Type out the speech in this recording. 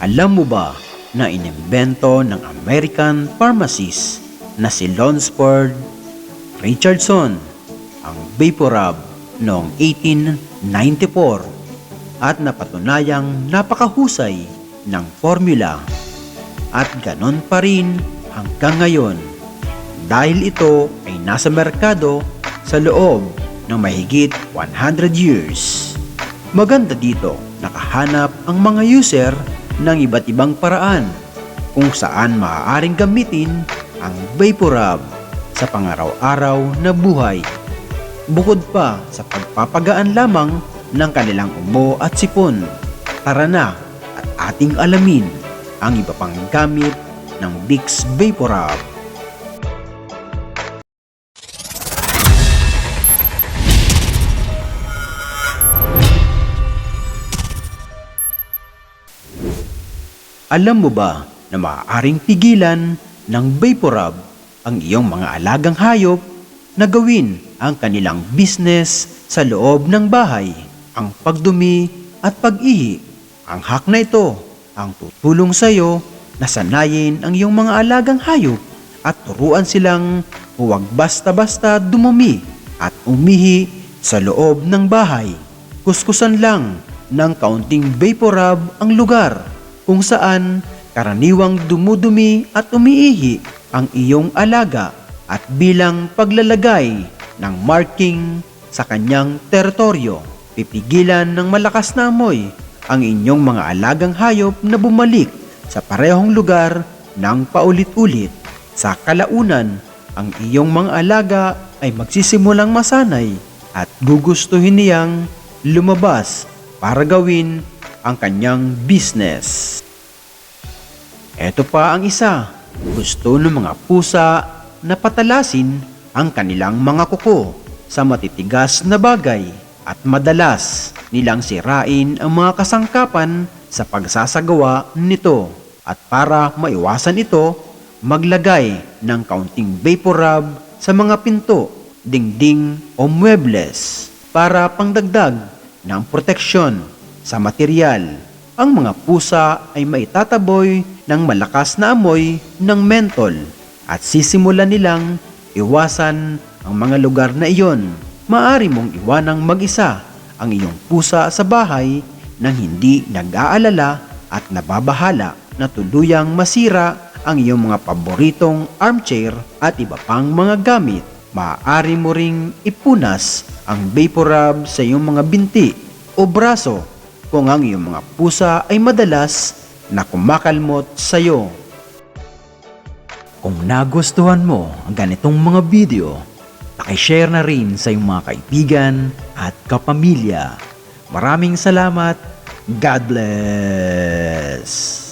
Alam mo ba na inimbento ng American pharmacist na si Lonsford Richardson ang Vaporub noong 1894 at napatunayang napakahusay ng formula at ganon pa rin hanggang ngayon dahil ito ay nasa merkado sa loob ng mahigit 100 years. Maganda dito, nakahanap ang mga user ng iba't ibang paraan kung saan maaaring gamitin ang Vaporub sa pangaraw-araw na buhay. Bukod pa sa pagpapagaan lamang ng kanilang ubo at sipon, tara na at ating alamin ang iba pang gamit ng Vicks Vaporub. Alam mo ba na maaaring pigilan ng Vaporub ang iyong mga alagang hayop na gawin ang kanilang business sa loob ng bahay, ang pagdumi at pag-ihi? Ang hack na ito ang tutulong sa iyo na sanayin ang iyong mga alagang hayop at turuan silang huwag basta-basta dumumi at umihi sa loob ng bahay. Kuskusan lang ng kaunting Vaporub ang lugar kung saan karaniwang dumudumi at umiihi ang iyong alaga at bilang paglalagay ng marking sa kanyang teritoryo, pipigilan ng malakas na amoy ang inyong mga alagang hayop na bumalik sa parehong lugar ng paulit-ulit. Sa kalaunan, ang iyong mga alaga ay magsisimulang masanay at gugustuhin niyang lumabas para gawin ang kanyang business. Ito pa ang isa, gusto ng mga pusa na patalasin ang kanilang mga kuko sa matitigas na bagay at madalas nilang sirain ang mga kasangkapan sa pagsasagawa nito. At para maiwasan ito, maglagay ng kaunting Vaporub sa mga pinto, dingding o muebles para pangdagdag ng proteksyon sa material. Ang mga pusa ay maitataboy ng malakas na amoy ng mentol at sisimulan nilang iwasan ang mga lugar na iyon. Maaari mong iwanang mag-isa ang iyong pusa sa bahay nang hindi nag-aalala at nababahala na tuluyang masira ang iyong mga paboritong armchair at iba pang mga gamit. Maaari mo ring ipunas ang Vaporub sa iyong mga binti o braso kung ang iyong mga pusa ay madalas na kumakalmot sa iyo. Kung nagustuhan mo ang ganitong mga video, paki-share na rin sa iyong mga kaibigan at kapamilya. Maraming salamat. God bless!